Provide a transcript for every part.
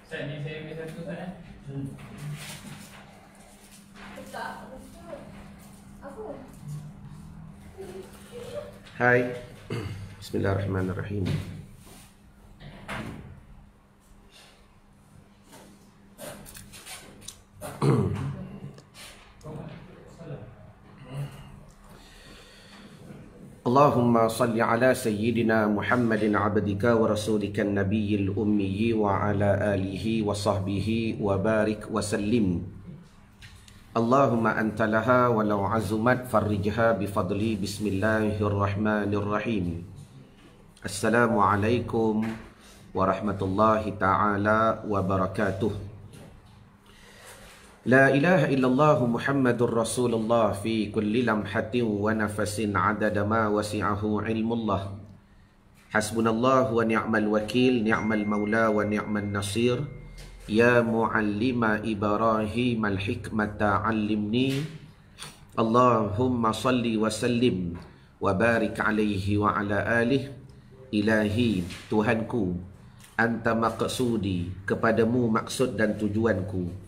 Saya ni saya ambil satu kan. Hai. Bismillahirrahmanirrahim. Allahumma salli ala sayyidina Muhammadin abdika wa rasulika nabiyil ummi wa ala alihi wa sahbihi wa barik wa sallim. Allahumma anta laha walau azumat farrijha bifadli. Bismillahirrahmanirrahim. Assalamualaikum warahmatullahi ta'ala wabarakatuh. La ilaha illallah Muhammadur Rasulullah fi kulli lamhatin wa nafasin adada ma wasi'ahu ilmullah. Hasbunallahu wa ni'mal wakil, ni'mal maula wa ni'mal nasir. Ya muallima Ibrahim al-hikmata 'allimni. Allahumma salli wa sallim wa barik alaihi wa ala alihi. Ilahi, Tuhanku, anta maqsudi, kepadamu maksud dan tujuanku.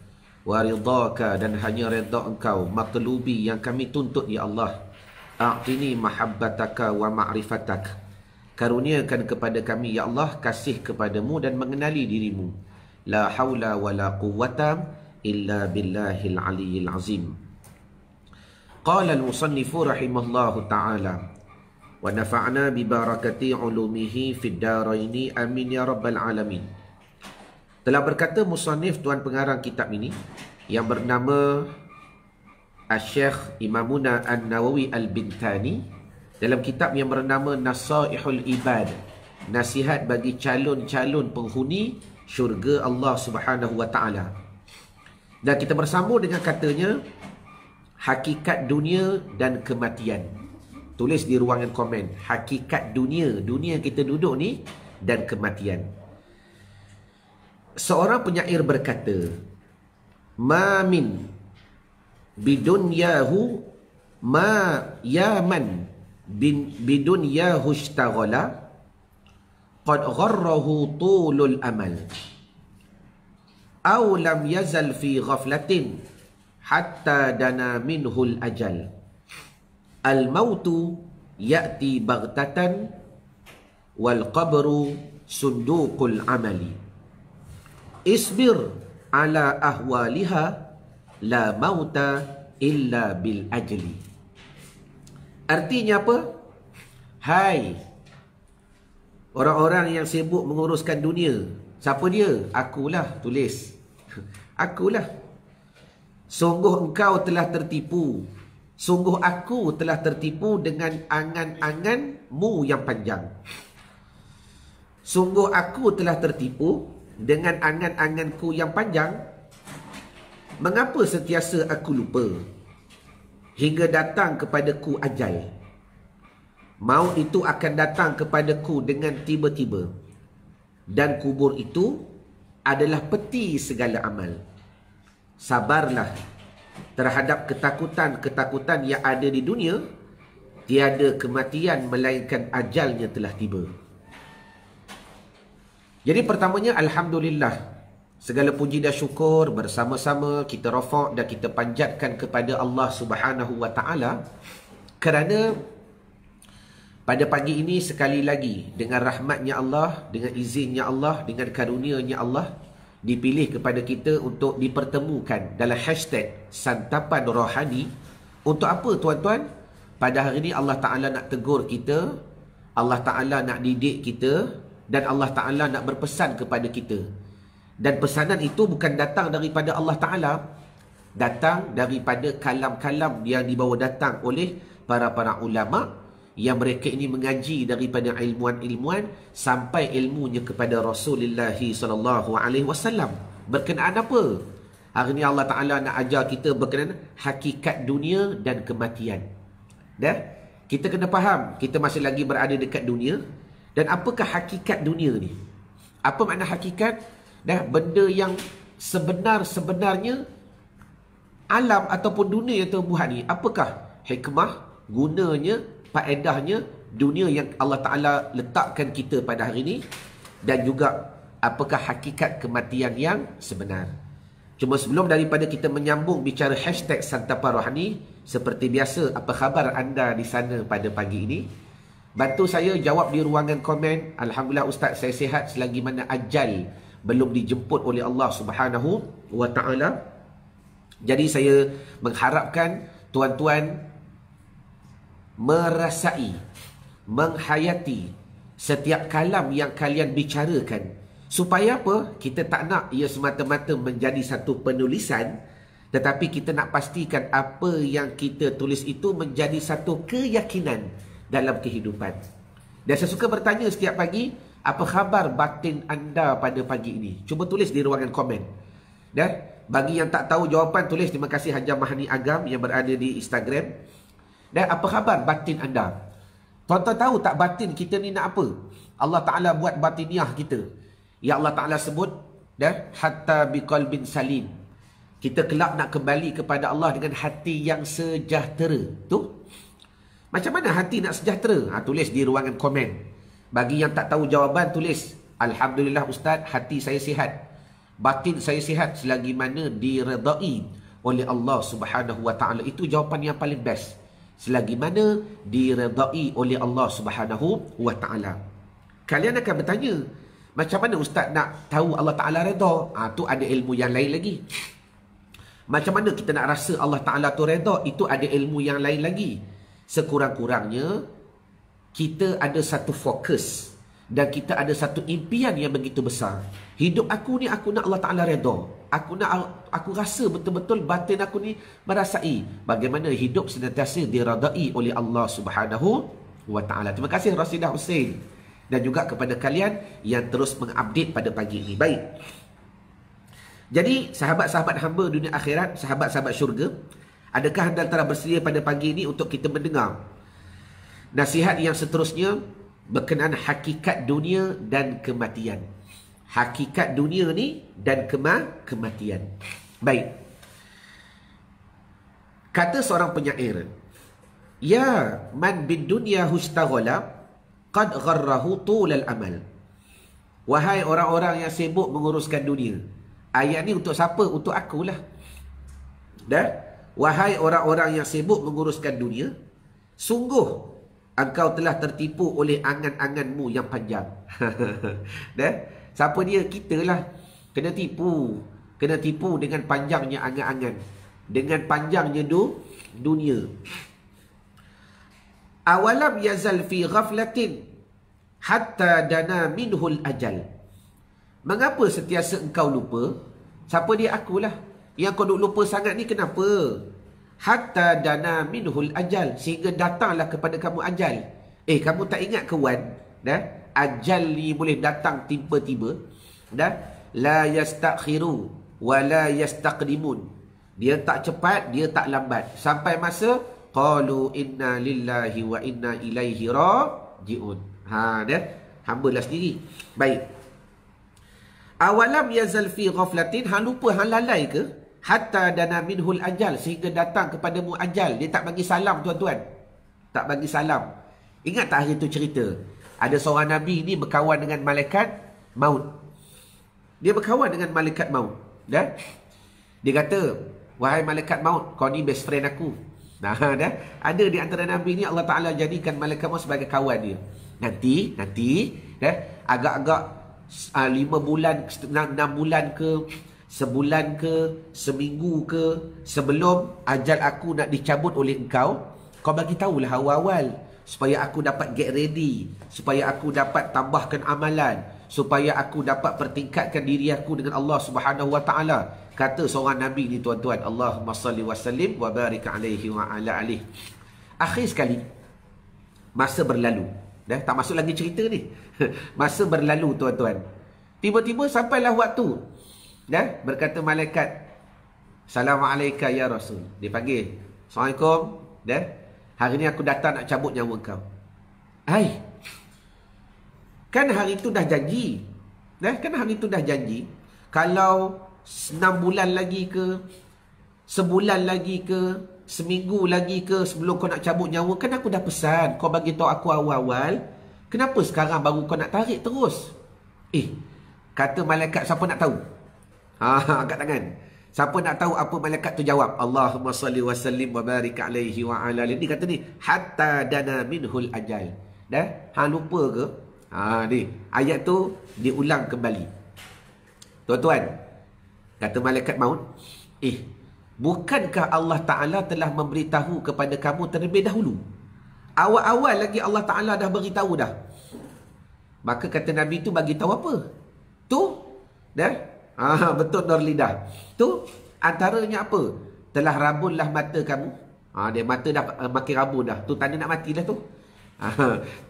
Waridhaka, dan hanya redha engkau. Matlubi, yang kami tuntut ya Allah. A'tini mahabbataka wa ma'rifatak, karuniakan kepada kami ya Allah kasih kepadamu dan mengenali dirimu. La haula wa la quwwata illa billahil aliyyil azim. Qala al-musannifu rahimahullahu ta'ala wa nafa'na bi barakati ulumihi fid daraini amin ya rabbal alamin. Telah berkata musannif, tuan pengarang kitab ini, yang bernama Asy-Syaikh Imamuna An-Nawawi Al-Bintani, dalam kitab yang bernama Nasaihul Ibad, nasihat bagi calon-calon penghuni syurga Allah Subhanahu wa taala. Dan kita bersambung dengan katanya hakikat dunia dan kematian. Tulis di ruangan komen, hakikat dunia, dunia kita duduk ni, dan kematian. Seorang penyair berkata, ma min bidunyahu ma yaman bidunyahu ishtaghala qad gharrahu tulul amal aw lam yazal fi ghaflatin hatta dana minhul ajal. Al mautu ya'ti baghtatan wal qabru sunduqul amali. Isbir ala ahwaliha la mauta illa bil ajli. Artinya apa? Hai orang-orang yang sibuk menguruskan dunia. Siapa dia? Akulah, tulis. Akulah. Sungguh engkau telah tertipu. Sungguh aku telah tertipu dengan angan-anganmu yang panjang. Sungguh aku telah tertipu dengan angan-anganku yang panjang. Mengapa sentiasa aku lupa hingga datang kepadaku ajal? Maut itu akan datang kepadaku dengan tiba-tiba, dan kubur itu adalah peti segala amal. Sabarlah terhadap ketakutan-ketakutan yang ada di dunia. Tiada kematian melainkan ajalnya telah tiba. Jadi pertamanya, alhamdulillah, segala puji dan syukur bersama-sama kita rafa' dan kita panjatkan kepada Allah Subhanahu wa taala, kerana pada pagi ini sekali lagi dengan rahmatnya Allah, dengan izinnya Allah, dengan karunia-Nya Allah, dipilih kepada kita untuk dipertemukan dalam hashtag Santapan Rohani. Untuk apa tuan-tuan? Pada hari ini Allah Ta'ala nak tegur kita, Allah Ta'ala nak didik kita, dan Allah Ta'ala nak berpesan kepada kita. Dan pesanan itu bukan datang daripada Allah Ta'ala, datang daripada kalam-kalam yang dibawa datang oleh para-para ulama, yang mereka ini mengaji daripada ilmuan-ilmuan sampai ilmunya kepada Rasulullah SAW. Berkenaan apa? Hari ini Allah Ta'ala nak ajar kita berkenaan hakikat dunia dan kematian. Dah? Kita kena faham, kita masih lagi berada dekat dunia. Dan apakah hakikat dunia ni? Apa makna hakikat? Dah, benda yang sebenar-sebenarnya alam ataupun dunia yang Tuhan buat ni. Apakah hikmah, gunanya, faedahnya dunia yang Allah Ta'ala letakkan kita pada hari ini? Dan juga apakah hakikat kematian yang sebenar. Cuma sebelum daripada kita menyambung bicara hashtag Santapan Rohani, seperti biasa, apa khabar anda di sana pada pagi ini? Bantu saya jawab di ruangan komen. Alhamdulillah Ustaz, saya sihat selagi mana ajal belum dijemput oleh Allah Subhanahu wa Ta'ala. Jadi saya mengharapkan tuan-tuan merasai, menghayati setiap kalam yang kalian bicarakan. Supaya apa? Kita tak nak ia semata-mata menjadi satu penulisan, tetapi kita nak pastikan apa yang kita tulis itu menjadi satu keyakinan dalam kehidupan. Dan saya suka bertanya setiap pagi, apa khabar batin anda pada pagi ini? Cuba tulis di ruangan komen. Dan bagi yang tak tahu jawapan, tulis terima kasih Hajar Mahani Agam yang berada di Instagram. Dan apa khabar batin anda? Tuan-tuan tahu tak batin kita ni nak apa? Allah Ta'ala buat batiniah kita. Ya Allah Ta'ala sebut, dan hatta biqalbin salim. Kita kelak nak kembali kepada Allah dengan hati yang sejahtera. Tu? Macam mana hati nak sejahtera? Tulis di ruangan komen. Bagi yang tak tahu jawaban, tulis Alhamdulillah Ustaz, hati saya sihat, batin saya sihat selagi mana diredai oleh Allah Subhanahu wa Ta'ala. Itu jawapan yang paling best. Selagi mana diredai oleh Allah Subhanahu wa Ta'ala. Kalian akan bertanya, macam mana Ustaz nak tahu Allah Ta'ala redha? Tu ada ilmu yang lain lagi. Macam mana kita nak rasa Allah Ta'ala tu redha? Itu ada ilmu yang lain lagi. Sekurang-kurangnya kita ada satu fokus dan kita ada satu impian yang begitu besar. Hidup aku ni, aku nak Allah Ta'ala redha. Aku rasa betul-betul batin aku ni merasai bagaimana hidup senantiasa diredai oleh Allah Subhanahu wa Ta'ala. Terima kasih Rasidah Hussein dan juga kepada kalian yang terus mengupdate pada pagi ini. Baik. Jadi sahabat-sahabat hamba dunia akhirat, sahabat-sahabat syurga, adakah anda telah bersedia pada pagi ini untuk kita mendengar nasihat yang seterusnya berkenaan hakikat dunia dan kematian. Hakikat dunia ni dan kematian. Baik. Kata seorang penyair, ya man bid dunya hustaghala qad gharrahu tulal amal. Wahai orang-orang yang sibuk menguruskan dunia. Ayat ni untuk siapa? Untuk akulah. Dan wahai orang-orang yang sibuk menguruskan dunia, sungguh engkau telah tertipu oleh angan-anganmu yang panjang. Dan siapa dia? Kita lah. Kena tipu. Kena tipu dengan panjangnya angan-angan. Dengan panjangnya dunia. Awalam yazal fi ghaflatin hatta dana minhul ajal. Mengapa sentiasa engkau lupa? Siapa dia? Akulah. Yang kau duk lupa sangat ni kenapa? Hatta dana minhul ajal. Sehingga datanglah kepada kamu ajal. Kamu tak ingat ke Wan? Ajal ni boleh datang tiba-tiba. La yastakhiru wa la yastaqdimun. Dia tak cepat, dia tak lambat. Sampai masa qalu inna lillahi wa inna ilaihi raji'un. Hamba lah sendiri. Baik. Awalam yazal fi ghaflatin, hang lupa, hang lalai ke? Hatta dana minhul ajal, sehingga datang kepadamu ajal. Dia tak bagi salam, tuan-tuan. Tak bagi salam. Ingat tak hari tu cerita? Ada seorang Nabi ni berkawan dengan malaikat maut. Dia berkawan dengan malaikat maut. Dia kata, wahai malaikat maut, kau ni best friend aku. Ada di antara Nabi ni Allah Ta'ala jadikan malaikat maut sebagai kawan dia. Nanti agak-agak 5 bulan, 6 bulan ke, sebulan ke, seminggu ke, sebelum ajal aku nak dicabut oleh engkau, kau bagi tahulah awal-awal, supaya aku dapat get ready, supaya aku dapat tambahkan amalan, supaya aku dapat pertingkatkan diri aku dengan Allah Subhanahu wa Ta'ala. Kata seorang Nabi ni, tuan-tuan, Allahumma salli wa sallim wa barik alaihi wa ala alihi. Akhir sekali, masa berlalu. Tak masuk lagi cerita ni. Masa berlalu, tuan-tuan. Tiba-tiba sampailah waktu. Berkata malaikat, Assalamualaikum ya Rasul. Dia panggil, Assalamualaikum. Hari ni aku datang nak cabut nyawa kau. Kan hari tu dah janji. Kan hari tu dah janji. Kalau 6 bulan lagi ke, sebulan lagi ke, seminggu lagi ke, sebelum kau nak cabut nyawa, kan aku dah pesan, kau bagi tahu aku awal-awal. Kenapa sekarang baru kau nak tarik terus? Kata malaikat, siapa nak tahu? Angkat tangan. Siapa nak tahu apa malaikat tu jawab? Allahumma salli wa sallim wa barik alaihi wa ala alihi. Ni kata ni, hatta dana minhul ajal. Dah? Hang lupa ke? Ni. Ayat tu diulang kembali. Tuan-tuan, kata malaikat maut, bukankah Allah Ta'ala telah memberitahu kepada kamu terlebih dahulu? Awal-awal lagi Allah Ta'ala dah beritahu dah. Maka kata Nabi tu bagi tahu apa? Tu, dah? Betul Nur Lidah. Tu, antaranya apa? Telah rabunlah mata kamu. Dia mata dah makin rabun dah. Tu tanda nak mati dah tu.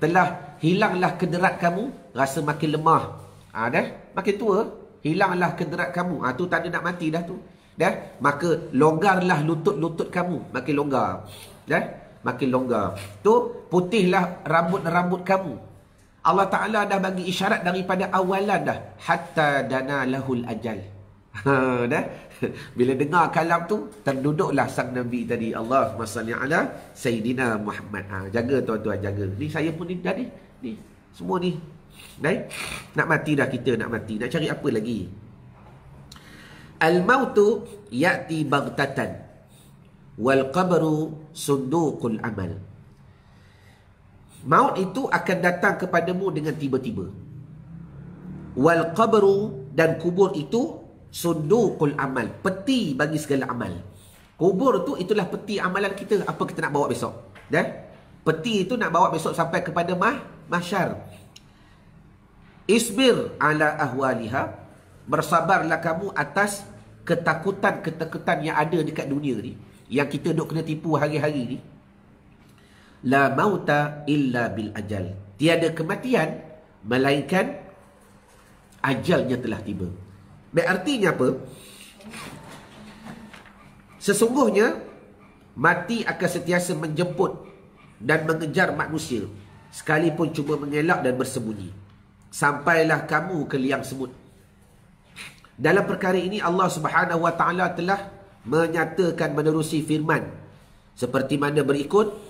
Telah hilanglah kederat kamu, rasa makin lemah. Dah? Makin tua, hilanglah kederat kamu. Tu tanda nak mati dah tu. Dah? Maka longgarlah lutut-lutut kamu, makin longgar. Dah? Makin longgar. Tu, putihlah rambut-rambut kamu. Allah Ta'ala dah bagi isyarat daripada awalan dah. Hatta dana lahul ajal. Dah? Bila dengar kalam tu, terduduklah sang Nabi tadi. Allahumma salli ala Sayyidina Muhammad. Jaga tuan-tuan, jaga. Ni saya pun ni dah ni. Ni. Semua ni. Baik? Nak mati dah kita, nak mati. Nak cari apa lagi? Al-mautu ya'ti baghtatan. Wal qabru sunduqul amal. Maut itu akan datang kepadamu dengan tiba-tiba. Wal qabru, dan kubur itu sunduqul amal, peti bagi segala amal. Kubur tu itulah peti amalan kita, apa kita nak bawa besok. Dah? Peti itu nak bawa besok sampai kepada mahsyar. Isbir ala ahwaliha, bersabarlah kamu atas ketakutan-ketakutan yang ada dekat dunia ni, yang kita duk kena tipu hari-hari ni. La mauta illa bil ajal. Tiada kematian melainkan ajalnya telah tiba. Berartinya apa? Sesungguhnya mati akan sentiasa menjemput dan mengejar manusia, sekalipun cuba mengelak dan bersembunyi. Sampailah kamu ke liang semut. Dalam perkara ini Allah Subhanahu wa taala telah menyatakan menerusi firman seperti mana berikut: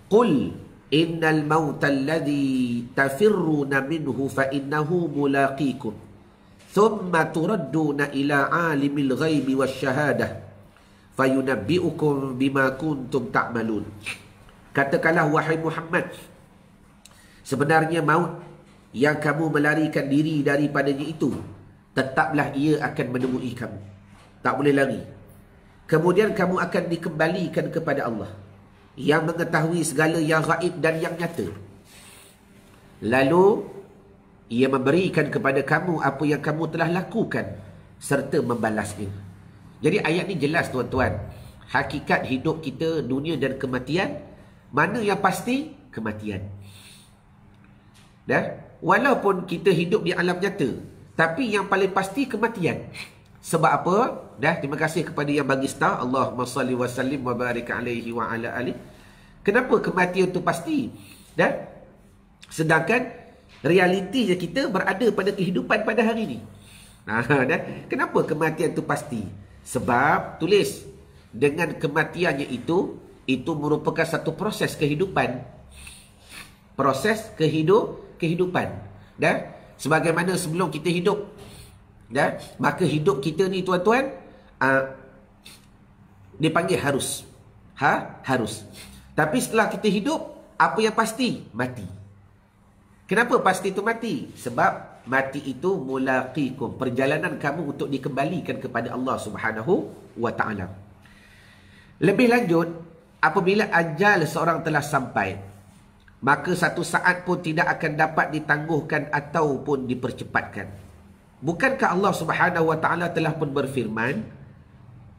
Qul innal mauta alladhi tafirruna minhu fa innahu mulaqikum thumma turadduna ila alimil ghaibi wasyahadah fayunabbi'ukum bima kuntum ta'malun. Katakanlah wahai Muhammad, sebenarnya maut yang kamu melarikan diri daripadanya itu, tetaplah ia akan menemui kamu. Tak boleh lari. Kemudian kamu akan dikembalikan kepada Allah yang mengetahui segala yang gaib dan yang nyata. Lalu ia memberikan kepada kamu apa yang kamu telah lakukan serta membalasnya. Jadi ayat ni jelas tuan-tuan. Hakikat hidup kita, dunia dan kematian, mana yang pasti? Kematian. Dah? Walaupun kita hidup di alam nyata, tapi yang paling pasti kematian. Sebab apa? Dah, terima kasih kepada yang bagi star. Allahumma salli wa sallim wa barik alaihi wa ala alihi. Kenapa kematian itu pasti? Dah? Sedangkan realitinya kita berada pada kehidupan pada hari ini. Dah? Kenapa kematian itu pasti? Sebab tulis, dengan kematiannya itu merupakan satu proses kehidupan. Proses kehidupan. Dah? Sebagaimana sebelum kita hidup, dah? Maka hidup kita ni tuan-tuan dipanggil harus. Harus. Tapi setelah kita hidup, apa yang pasti? Mati. Kenapa pasti itu mati? Sebab mati itu mulaqikum, perjalanan kamu untuk dikembalikan kepada Allah Subhanahu wa taala. Lebih lanjut, apabila ajal seorang telah sampai, maka satu saat pun tidak akan dapat ditangguhkan ataupun dipercepatkan. Bukankah Allah Subhanahu wa taala telah pun berfirman,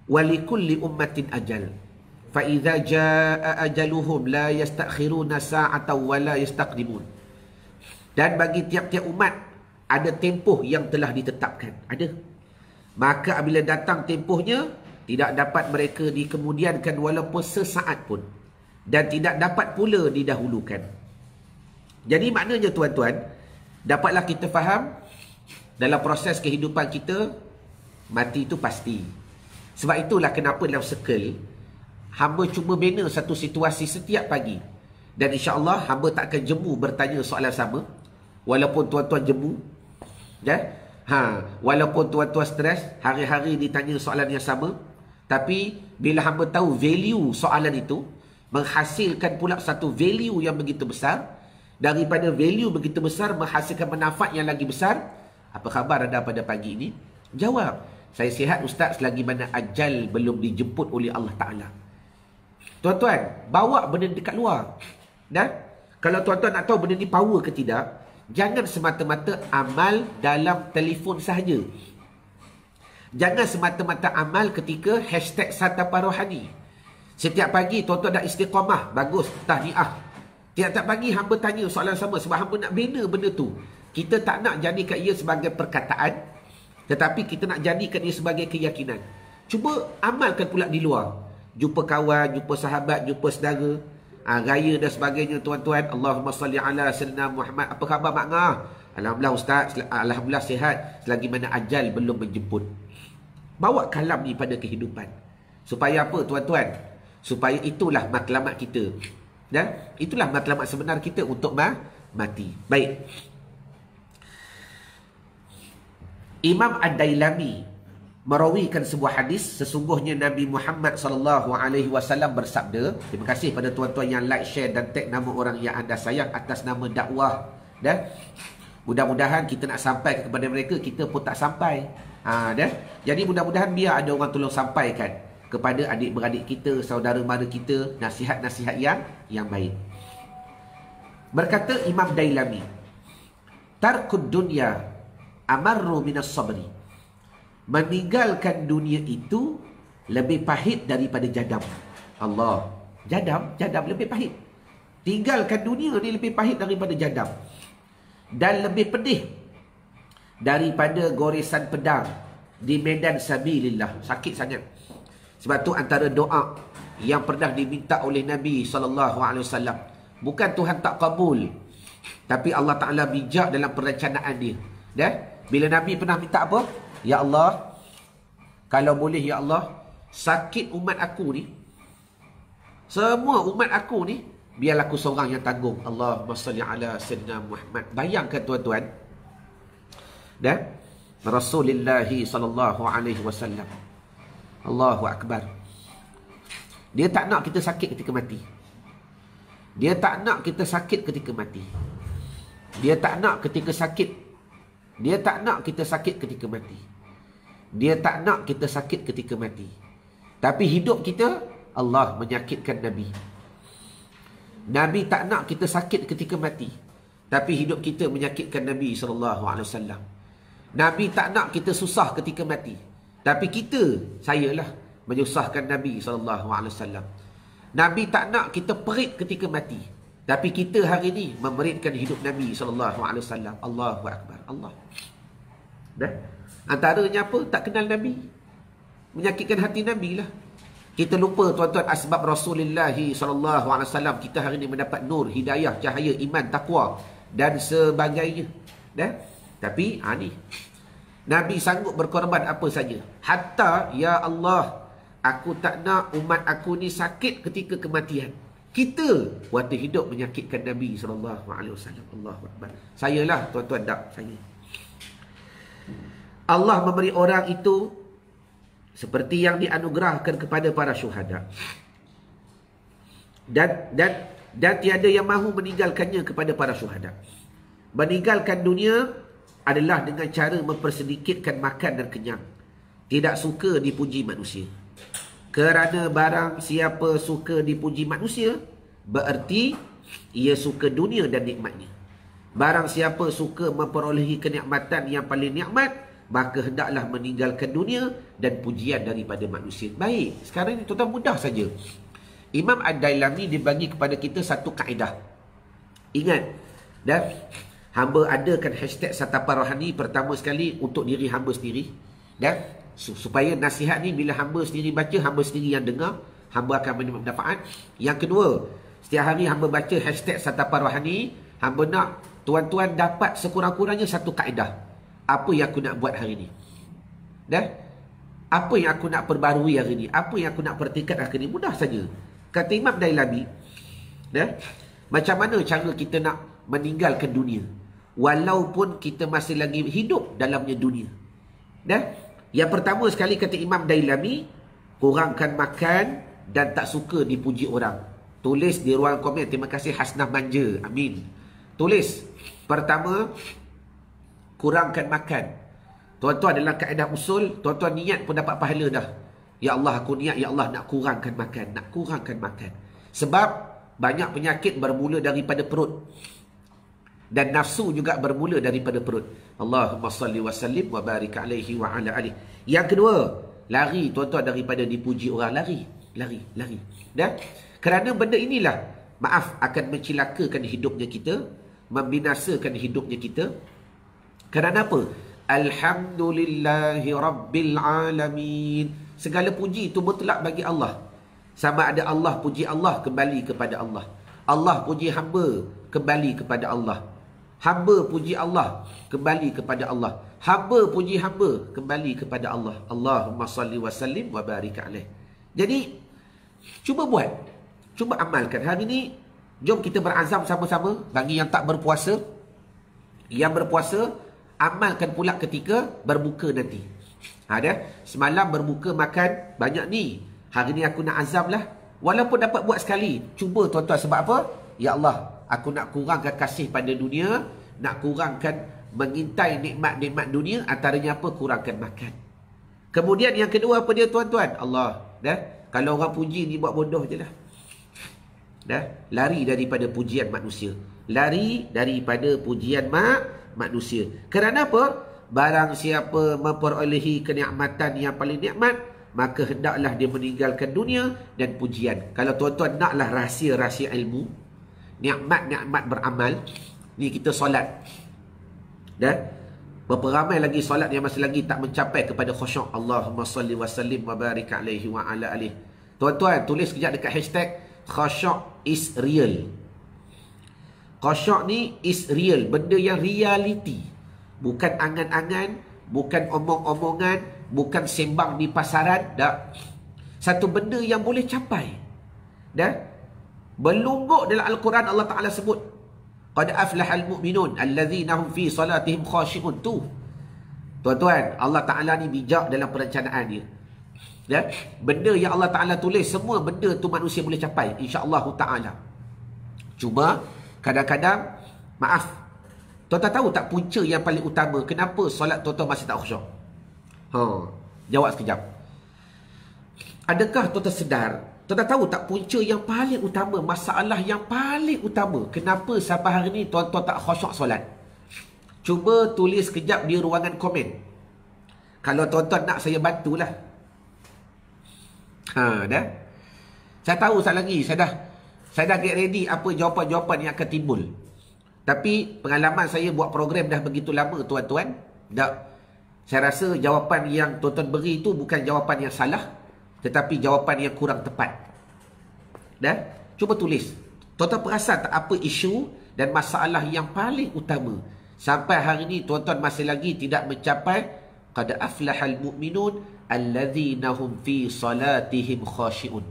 "Walikulli ummatin ajal, fa idza jaa ajaluhum la yastakhiruna sa'atan wa la yastaqdimun." Dan bagi tiap-tiap umat ada tempoh yang telah ditetapkan. Ada. Maka apabila datang tempohnya, tidak dapat mereka dikemudiankan walaupun sesaat pun, dan tidak dapat pula didahulukan. Jadi maknanya tuan-tuan, dapatlah kita faham dalam proses kehidupan kita, mati itu pasti. Sebab itulah kenapa dalam circle hamba cuba bina satu situasi setiap pagi, dan insya-Allah hamba tak akan jemu bertanya soalan sama. Walaupun tuan-tuan jemu, ya, Walaupun tuan-tuan stres, hari-hari ditanya soalan yang sama, tapi bila hamba tahu value soalan itu, menghasilkan pula satu value yang begitu besar, daripada value begitu besar menghasilkan manfaat yang lagi besar. Apa khabar anda pada pagi ini? Jawab, saya sihat Ustaz selagi mana ajal belum dijemput oleh Allah Ta'ala. Tuan-tuan, bawa benda dekat luar. Dan kalau tuan-tuan nak tahu benda ni power ke tidak, jangan semata-mata amal dalam telefon sahaja. Jangan semata-mata amal ketika hashtag Satapan Rohani. Setiap pagi tuan-tuan dah istiqamah, bagus, tahniah. Tiap-tiap pagi hamba tanya soalan sama sebab hamba nak bina benda tu. Kita tak nak jadikan ia sebagai perkataan, tetapi kita nak jadikan ia sebagai keyakinan. Cuba amalkan pula di luar. Jumpa kawan, jumpa sahabat, jumpa saudara, raya dan sebagainya tuan-tuan. Allahumma salli ala sayyidina Muhammad. Apa khabar Mak Ngah? Alhamdulillah Ustaz, alhamdulillah sihat selagi mana ajal belum menjemput. Bawa kalam ni pada kehidupan. Supaya apa tuan-tuan? Supaya itulah matlamat kita. Dan itulah matlamat sebenar kita untuk mati. Baik. Imam Ad-Dailami merawikan sebuah hadis, sesungguhnya Nabi Muhammad SAW bersabda. Terima kasih pada tuan-tuan yang like, share dan tag nama orang yang anda sayang atas nama dakwah. Dan mudah-mudahan kita nak sampai kepada mereka, kita pun tak sampai. Dan jadi mudah-mudahan biar ada orang tolong sampaikan kepada adik-beradik kita, saudara mara kita, nasihat-nasihat yang baik. Berkata Imam Dailami, tarkud dunya amarru minas sabri. Meninggalkan dunia itu lebih pahit daripada jadam. Allah, jadam lebih pahit. Tinggalkan dunia ni lebih pahit daripada jadam. Dan lebih pedih daripada goresan pedang di medan sabilillah. Sakit sangat. Sebab tu antara doa yang pernah diminta oleh Nabi SAW, bukan Tuhan tak kabul, tapi Allah Ta'ala bijak dalam perencanaan dia. Bila Nabi pernah minta apa? Ya Allah, kalau boleh ya Allah, sakit umat aku ni, semua umat aku ni, biarlah aku seorang yang tanggung. Allahumma salli ala sayyidina Muhammad. Bayangkan tuan-tuan, Rasulullah SAW, Allahu Akbar, dia tak nak kita sakit ketika mati. Dia tak nak kita sakit ketika mati. Dia tak nak ketika sakit. Dia tak nak kita sakit ketika mati. Dia tak nak kita sakit ketika mati. Tapi hidup kita, Allah menyakitkan Nabi. Nabi tak nak kita sakit ketika mati. Tapi hidup kita menyakitkan Nabi SAW. Nabi tak nak kita susah ketika mati. Tapi kita, sayalah, menyusahkan Nabi SAW. Nabi tak nak kita perit ketika mati. Tapi kita hari ini memeritkan hidup Nabi SAW. Allahu Akbar. Allah. Antaranya apa? Tak kenal Nabi. Menyakitkan hati Nabi lah. Kita lupa tuan-tuan asbab Rasulullah SAW. Kita hari ini mendapat nur, hidayah, cahaya, iman, taqwa dan sebagainya. Tapi ni Nabi sanggup berkorban apa saja. Hatta, ya Allah, aku tak nak umat aku ni sakit ketika kematian. Kita waktu hidup menyakitkan Nabi SAW. Allahu Akbar. Sayalah tuan-tuan, tak saya. Allah memberi orang itu seperti yang dianugerahkan kepada para syuhada. Dan tiada yang mahu meninggalkannya kepada para syuhada. Meninggalkan dunia adalah dengan cara mempersedikitkan makan dan kenyang. Tidak suka dipuji manusia. Kerana barang siapa suka dipuji manusia, bererti ia suka dunia dan nikmatnya. Barang siapa suka memperolehi kenikmatan yang paling nikmat, maka hendaklah meninggalkan dunia dan pujian daripada manusia. Baik, sekarang ini tuan-tuan mudah saja. Imam Ad-Dailami dibagi kepada kita satu kaedah. Ingat, hamba adakan hashtag Satapan Rohani pertama sekali untuk diri hamba sendiri. Supaya nasihat ni bila hamba sendiri baca, hamba sendiri yang dengar, hamba akan menerima manfaat. Yang kedua, setiap hari hamba baca hashtag Satapan Rohani, hamba nak tuan-tuan dapat sekurang-kurangnya satu kaedah. Apa yang aku nak buat hari ni? Apa yang aku nak perbarui hari ni? Apa yang aku nak pertikad hari ni? Mudah saja. Kata Imam Dailami, macam mana cara kita nak meninggalkan dunia? walaupun kita masih lagi hidup dalamnya dunia. Dah? Yang pertama sekali kata Imam Dailami, kurangkan makan dan tak suka dipuji orang. Tulis di ruang komen. Terima kasih Hasnah Manja. Amin. Tulis. Pertama, kurangkan makan. Tuan-tuan dalam kaedah usul, tuan-tuan niat pun dapat pahala dah. Ya Allah, aku niat, ya Allah nak kurangkan makan. Nak kurangkan makan. Sebab banyak penyakit bermula daripada perut. Dan nafsu juga bermula daripada perut. Allahumma salli wa sallim wa barik alaihi wa ala alihi. Yang kedua, lari tuan-tuan daripada dipuji orang. Lari. Dah? Kerana benda inilah, maaf, akan mencelakakan hidupnya kita, membinasakan hidupnya kita. Kerana apa? Alhamdulillahi Rabbil Alamin. Segala puji itu mutlak bagi Allah. Sama ada Allah puji Allah, kembali kepada Allah. Allah puji hamba, kembali kepada Allah. Hamba puji Allah, kembali kepada Allah. Hamba puji hamba, kembali kepada Allah. Allahumma salli wa sallim wa barik alaih. Jadi, cuba buat. Cuba amalkan. Hari ini, jom kita berazam sama-sama. Bagi yang tak berpuasa, yang berpuasa, amalkan pula ketika berbuka nanti. Ada semalam berbuka makan banyak ni. Hari ni aku nak azam lah. Walaupun dapat buat sekali, cuba tuan-tuan. Sebab apa? Ya Allah, aku nak kurangkan kasih pada dunia, nak kurangkan mengintai nikmat-nikmat dunia. Antaranya apa? Kurangkan makan. Kemudian yang kedua apa dia tuan-tuan? Allah. Dah? Kalau orang puji ni buat bodoh je lah. Dah? Lari daripada pujian manusia. Lari daripada pujian manusia. Kerana apa? Barang siapa memperolehi kenikmatan yang paling nikmat, maka hendaklah dia meninggalkan dunia dan pujian. Kalau tuan-tuan naklah rahsia-rahsia ilmu, nikmat-nikmat beramal, ni kita solat. Dan berapa ramai lagi solat yang masih lagi tak mencapai kepada khusyuk. Allahumma salli wa sallim wa barik alaihi wa ala alihi. Tuan-tuan tulis kejap dekat hashtag khusyuk is real. Khusyuk ni is real, benda yang reality. Bukan angan-angan, bukan omong-omongan, bukan sembang di pasaran. Tak. Satu benda yang boleh capai. Dah? Belungguk dalam Al-Quran Allah Ta'ala sebut, qad aflahal mu'minun allazina hum fi salatihim khashi'un. Tu tuan-tuan, Allah Ta'ala ni bijak dalam perencanaan dia. Ya? Benda yang Allah Ta'ala tulis, semua benda tu manusia boleh capai, insya-Allah Ta'ala. Cuma kadang-kadang, maaf, tuan-tuan tahu tak punca yang paling utama kenapa solat tuan-tuan masih tak khusyuk? Jawab sekejap. Adakah tuan-tuan sedar, tuan-tuan tahu tak punca yang paling utama, masalah yang paling utama kenapa sampai hari ni tuan-tuan tak khusyuk solat? Cuba tulis sekejap di ruangan komen. Kalau tuan-tuan nak, saya bantulah. Dah? Saya tahu sekali lagi, saya dah get ready apa jawapan-jawapan yang akan timbul. Tapi pengalaman saya buat program dah begitu lama tuan-tuan. Saya rasa jawapan yang tuan-tuan beri itu bukan jawapan yang salah, tetapi jawapan yang kurang tepat. Dah? Cuba tulis. Tuan-tuan perasan tak apa isu dan masalah yang paling utama sampai hari ini tuan-tuan masih lagi tidak mencapai qad aflahal mu'minun allazina hum fi salatihim khashi'un.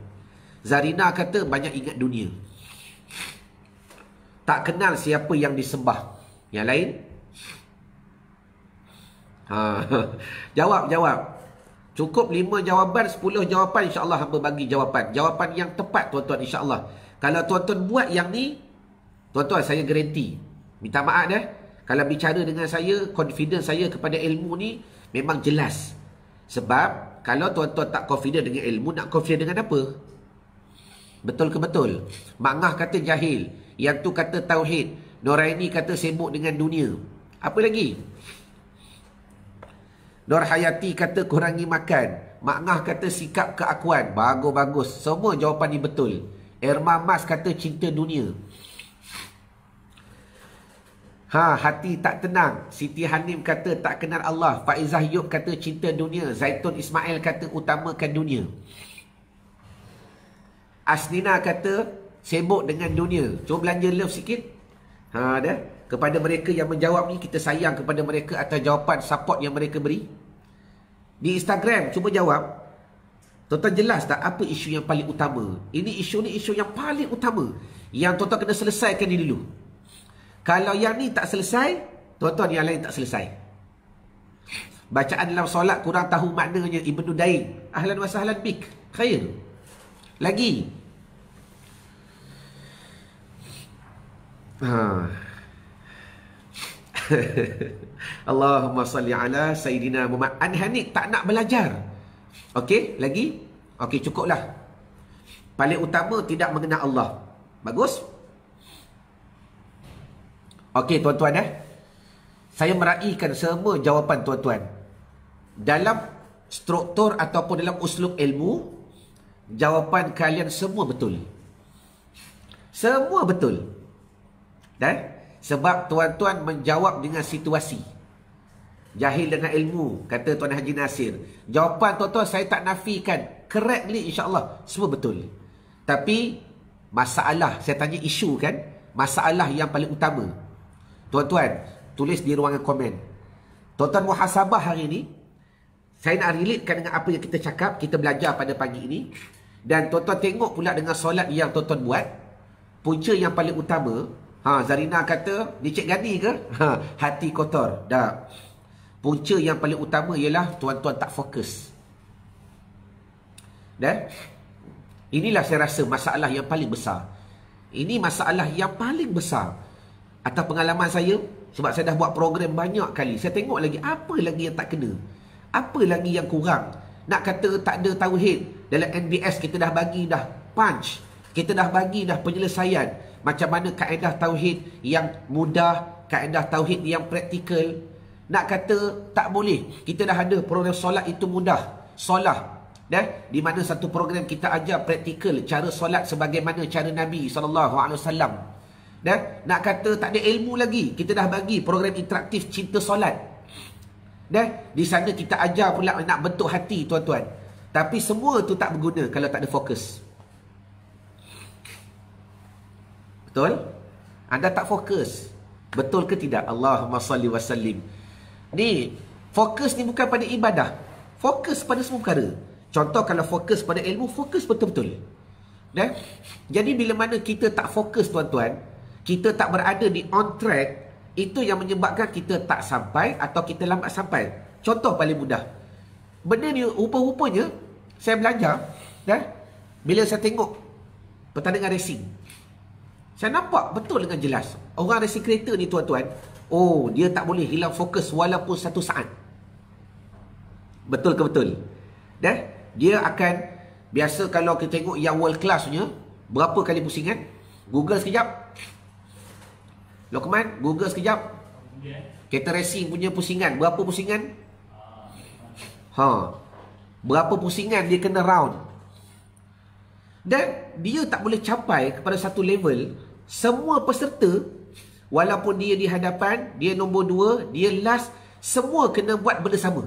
Zarina kata banyak ingat dunia. Tak kenal siapa yang disembah. Yang lain? Jawab. Cukup 5 jawapan, 10 jawapan, insya-Allah hamba bagi jawapan. Jawapan yang tepat tuan-tuan, insya-Allah. Kalau tuan-tuan buat yang ni, tuan-tuan saya garanti. Minta maaf dah. Kalau bicara dengan saya, confidence saya kepada ilmu ni memang jelas. Sebab kalau tuan-tuan tak confident dengan ilmu, nak confident dengan apa? Betul ke betul? Mak Ngah kata jahil. Yang tu kata tauhid. Noraini kata sibuk dengan dunia. Apa lagi? Nur Hayati kata kurangi makan. Mak Ngah kata sikap keakuan. Bagus-bagus. Semua jawapan ni betul. Irma Mas kata cinta dunia. Hati tak tenang. Siti Hanim kata tak kenal Allah. Faizah Yub kata cinta dunia. Zaitun Ismail kata utamakan dunia. Asnina kata sibuk dengan dunia. Cuba belanja love sikit. Dah. Kepada mereka yang menjawab ni, kita sayang kepada mereka atas jawapan support yang mereka beri. Di Instagram, cuba jawab. Tuan-tuan jelas tak apa isu yang paling utama? Ini isu yang paling utama. Yang tuan-tuan kena selesaikan ni dulu. Kalau yang ni tak selesai, Tuan-tuan yang lain tak selesai. Bacaan dalam solat kurang tahu maknanya. Ibnu Dain, ahlan wa sahlan bik, khair. Lagi. Allahumma salli ala Sayyidina Muhammad. Anhanik, tak nak belajar. Okey, lagi? Okey, cukuplah. Paling utama tidak mengenal Allah. Bagus? Okey, tuan-tuan saya meraihkan semua jawapan tuan-tuan. Dalam struktur ataupun dalam uslub ilmu, jawapan kalian semua betul. Semua betul. Sebab tuan-tuan menjawab dengan situasi. Jahil dengan ilmu, kata Tuan Haji Nasir. Jawapan tuan-tuan saya tak nafikan. Correctly insya-Allah semua betul. Tapi masalah, saya tanya isu kan, masalah yang paling utama. Tuan-tuan tulis di ruangan komen. Tuan-tuan muhasabah hari ini, saya nak relatekan dengan apa yang kita cakap, kita belajar pada pagi ini. Dan tuan-tuan tengok pula dengan solat yang tuan-tuan buat. Punca yang paling utama, Zarina kata, dia Cik Gani ke? Hati kotor. Dah. Punca yang paling utama ialah tuan-tuan tak fokus. Dan inilah saya rasa masalah yang paling besar. Ini masalah yang paling besar. Atas pengalaman saya, sebab saya dah buat program banyak kali, saya tengok lagi apa lagi yang tak kena. Apa lagi yang kurang. Nak kata tak ada tauhid. Dalam NBS kita dah bagi dah punch. Kita dah bagi dah penyelesaian. Macam mana kaedah tauhid yang mudah, kaedah tauhid yang praktikal. Nak kata tak boleh. Kita dah ada program solat itu mudah. Solah. Di mana satu program kita ajar praktikal cara solat sebagaimana cara Nabi SAW. Nak kata tak ada ilmu lagi. Kita dah bagi program interaktif cinta solat. Di sana kita ajar pula nak bentuk hati tuan-tuan. Tapi semua tu tak berguna kalau tak ada fokus. Betul? Anda tak fokus. Betul ke tidak? Allahumma salli wa sallim. Ni, fokus ni bukan pada ibadah. Fokus pada semua perkara. Contoh kalau fokus pada ilmu, fokus betul-betul. Jadi bila mana kita tak fokus tuan-tuan, kita tak berada di on track, itu yang menyebabkan kita tak sampai atau kita lambat sampai. Contoh paling mudah. Benda ni rupa-rupanya saya belajar, bila saya tengok pertandingan racing, saya nampak betul dengan jelas. Orang racing kereta ni tuan-tuan, dia tak boleh hilang fokus walaupun satu saat. Betul ke betul? Dia akan, biasa kalau kita tengok yang world class punya, berapa kali pusingan? Google sekejap. Lokman, Google sekejap. Kereta racing punya pusingan, berapa pusingan? Berapa pusingan dia kena round. Dan dia tak boleh capai kepada satu level. Semua peserta, walaupun dia di hadapan, dia nombor 2, dia last, semua kena buat benda sama.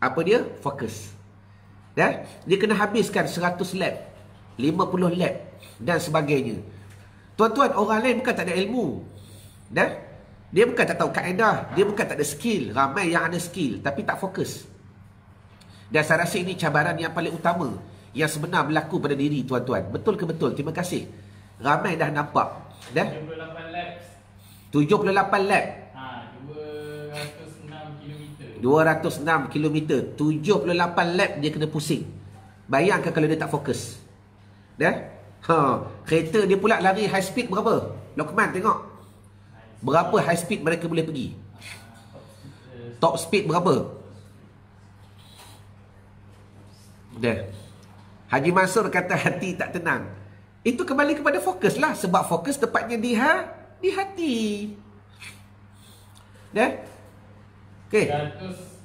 Apa dia? Fokus. Dia kena habiskan 100 lap, 50 lap dan sebagainya. Tuan-tuan, orang lain bukan tak ada ilmu. Dia bukan tak tahu kaedah, dia bukan tak ada skill. Ramai yang ada skill tapi tak fokus. Dan saya rasa ini cabaran yang paling utama yang sebenar berlaku pada diri tuan-tuan. Betul ke betul? Terima kasih. Ramai dah nampak. 78 lap. 78 lap. 206 km. 206 km. 78 lap dia kena pusing. Bayangkan kalau dia tak fokus. Kereta dia pula lari high speed berapa? Lokman tengok. Berapa high speed mereka boleh pergi? Top speed berapa? Haji Mansur kata hati tak tenang. Itu kembali kepada fokus lah. Sebab fokus tepatnya di hati. Okay.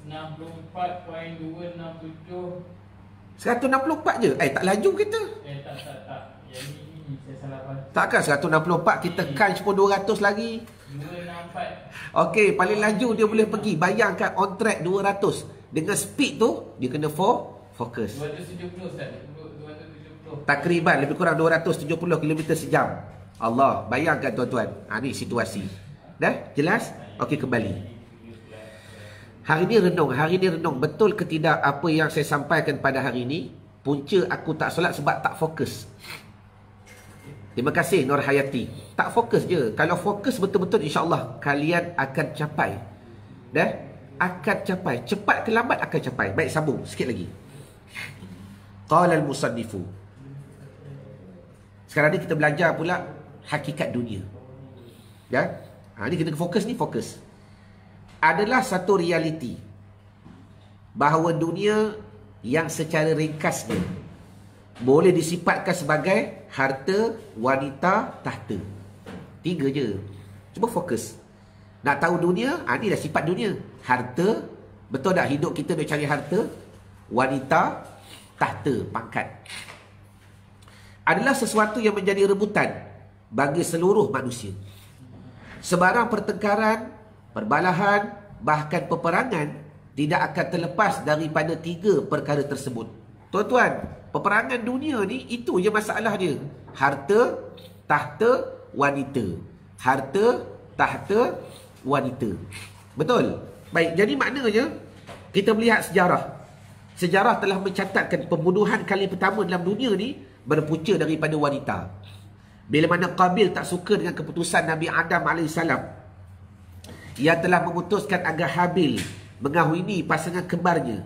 164.267. 164 je? Tak laju kita. Tak. Yang ini saya salah faham. Takkan 164 kita crunch pun 200 lagi. 264. Okey, paling laju dia boleh pergi. Bayangkan on track 200. Dengan speed tu, dia kena fokus. 270 Ustaz. 270. Takriban lebih kurang 270 km sejam. Allah, bayangkan tuan-tuan. Ni situasi. Dah? Jelas? Okey, kembali. Hari ni renung. Betul ke tidak apa yang saya sampaikan pada hari ini? Punca aku tak solat sebab tak fokus. Terima kasih Nur Hayati. Tak fokus je. Kalau fokus betul-betul, insya-Allah kalian akan capai. Dah? Akan capai. Cepat ke lambat akan capai. Baik, sambung sikit lagi. Qala al-musannifu. Sekarang ni kita belajar pula hakikat dunia. Ya? Ni kena fokus ni, fokus. Adalah satu realiti bahawa dunia yang secara ringkasnya boleh disifatkan sebagai harta, wanita, tahta. 3 je. Cuba fokus. Nak tahu dunia, ni dah sifat dunia. Harta, betul tak hidup kita nak cari harta? Wanita, tahta, pangkat. Adalah sesuatu yang menjadi rebutan bagi seluruh manusia. Sebarang pertengkaran, perbalahan, bahkan peperangan tidak akan terlepas daripada 3 perkara tersebut. Tuan-tuan, peperangan dunia ni itu je masalah dia. Harta, tahta, wanita. Harta, tahta, wanita. Betul? Baik, jadi maknanya kita melihat sejarah. Sejarah telah mencatatkan pembunuhan kali pertama dalam dunia ni berpunca daripada wanita. Bila mana Qabil tak suka dengan keputusan Nabi Adam AS, ia telah memutuskan agar Habil mengahwini pasangan kembarnya.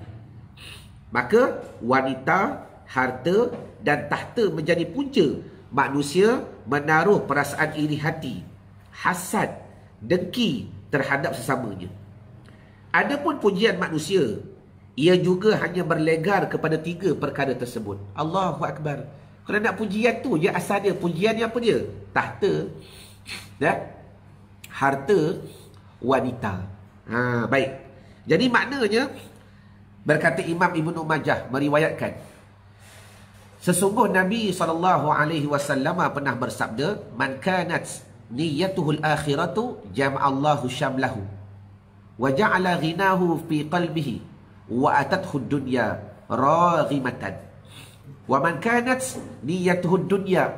Maka wanita, harta dan tahta menjadi punca manusia menaruh perasaan iri hati, hasad, dengki terhadap sesamanya. Adapun pujian manusia, ia juga hanya berlegar kepada 3 perkara tersebut. Allahu Akbar. Kalau nak pujian tu je asal dia. Pujian ni apa dia? Tahta, harta, wanita. Baik. Jadi maknanya, berkata Imam Ibnu Majah meriwayatkan, sesungguh Nabi SAW pernah bersabda, man kanat niyyatuhul akhiratu jama'allahu syamlahu wa ja'ala ghinahu fi qalbihi wa atathu dunya raghimatan wa man kanat niyyatuhud dunya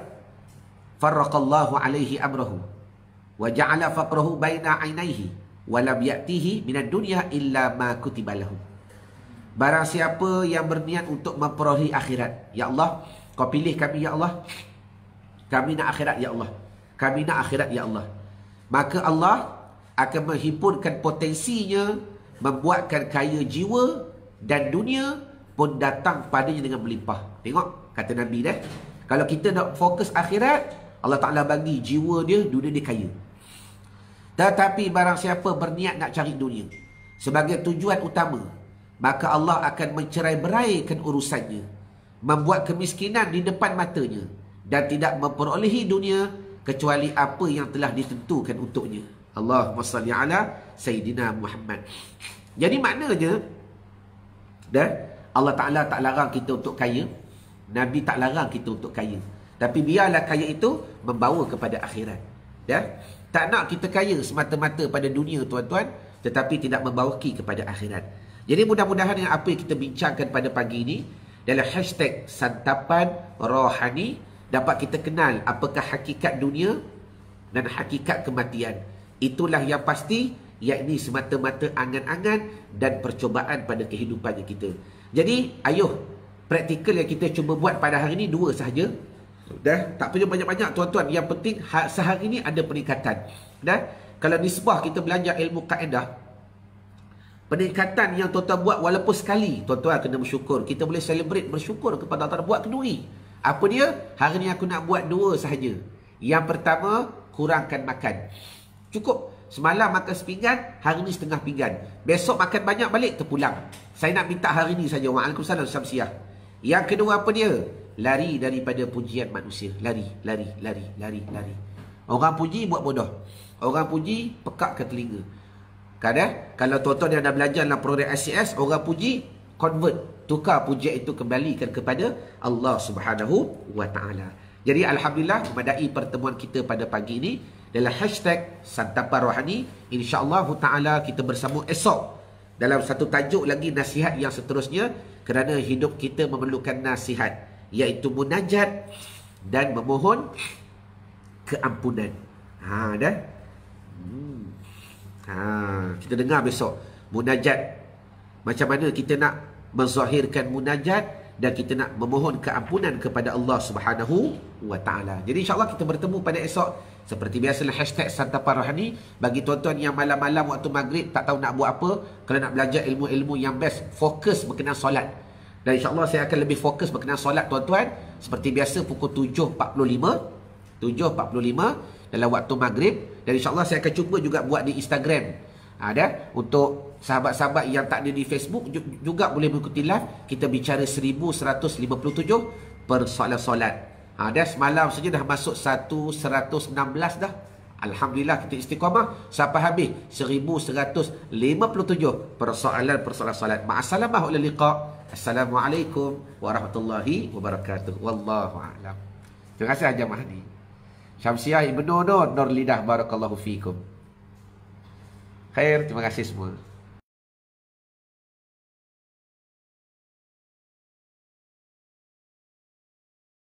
farraqallahu alaihi amrahu wa ja'ala faqrahu baina 'ainaihi wa lam ya'tihi minad dunya illa ma kutiba lahu. Barang siapa yang berniat untuk memperolehi akhirat, ya Allah, kau pilih kami ya Allah, kami nak akhirat ya Allah, kami nak akhirat ya Allah, maka Allah akan menghimpunkan potensinya, membuatkan kaya jiwa dan dunia pun datang padanya dengan melimpah. Tengok, kata Nabi dah, kalau kita nak fokus akhirat, Allah Ta'ala bagi jiwa dia, dunia dia kaya. Tetapi barang siapa berniat nak cari dunia sebagai tujuan utama, maka Allah akan mencerai-beraikan urusannya, membuat kemiskinan di depan matanya dan tidak memperolehi dunia kecuali apa yang telah ditentukan untuknya. Allahumma salli ala Sayyidina Muhammad. Jadi maknanya, Allah Ta'ala tak larang kita untuk kaya, Nabi tak larang kita untuk kaya, tapi biarlah kaya itu membawa kepada akhirat. Tak nak kita kaya semata-mata pada dunia, tuan-tuan, tetapi tidak membawaki kepada akhirat. Jadi mudah-mudahan yang apa yang kita bincangkan pada pagi ini dalam hashtag santapan rohani dapat kita kenal apakah hakikat dunia dan hakikat kematian. Itulah yang pasti, yakni semata-mata angan-angan dan percobaan pada kehidupan kita. Jadi ayuh, praktikal yang kita cuba buat pada hari ini 2 sahaja. Tak perlu banyak-banyak, tuan-tuan. Yang penting sehari ini ada peningkatan. Kalau nisbah kita belajar ilmu kaedah, peningkatan yang tuan-tuan buat walaupun sekali, tuan-tuan kena bersyukur. Kita boleh celebrate, bersyukur kepada Allah, buat kenduri. Apa dia? Hari ni aku nak buat 2 sahaja. Yang pertama, kurangkan makan. Cukup. Semalam makan sepinggan, hari ni setengah pinggan. Besok makan banyak balik, terpulang. Saya nak minta hari ni saja. Waalaikumsalam, samsiah. Yang kedua apa dia? Lari daripada pujian manusia. Lari. Orang puji buat bodoh. Orang puji pekak ke telinga. Kalau tuan-tuan yang dah belajar dalam program SCS, orang puji, convert, tukar pujian itu kembalikan kepada Allah Subhanahu wa Ta'ala. Jadi alhamdulillah, memadai pertemuan kita pada pagi ini dalam hashtag santapan rohani. InsyaAllah Ta'ala kita bersama esok dalam satu tajuk lagi nasihat yang seterusnya, kerana hidup kita memerlukan nasihat, iaitu munajat dan memohon keampunan. Kita dengar besok munajat, macam mana kita nak menzahirkan munajat dan kita nak memohon keampunan kepada Allah Subhanahu wa taala. Jadi insya-Allah kita bertemu pada esok seperti biasalah hashtag Santapan Rohani. Bagi tuan-tuan yang malam-malam waktu maghrib tak tahu nak buat apa, kalau nak belajar ilmu-ilmu yang best, fokus berkenaan solat. Dan insya-Allah saya akan lebih fokus berkenaan solat tuan-tuan seperti biasa pukul 7.45 dalam waktu maghrib, dan insya-Allah saya akan cuba juga buat di Instagram. Ada untuk sahabat-sahabat yang tak ada di Facebook juga boleh mengikuti live. Kita bicara 1157 persoalan-solat. Dah semalam saja dah masuk 1116 dah. Alhamdulillah kita istiqamah sampai habis 1157 persoalan-persoalan solat. Ma'assalamah wa liqa. Assalamualaikum warahmatullahi wabarakatuh. Wallahu a'lam. Terima kasih Haji Mahdi. Syamsiah Ibnu Nur Lidah, barakallahu fikum. Khair, terima kasih semua.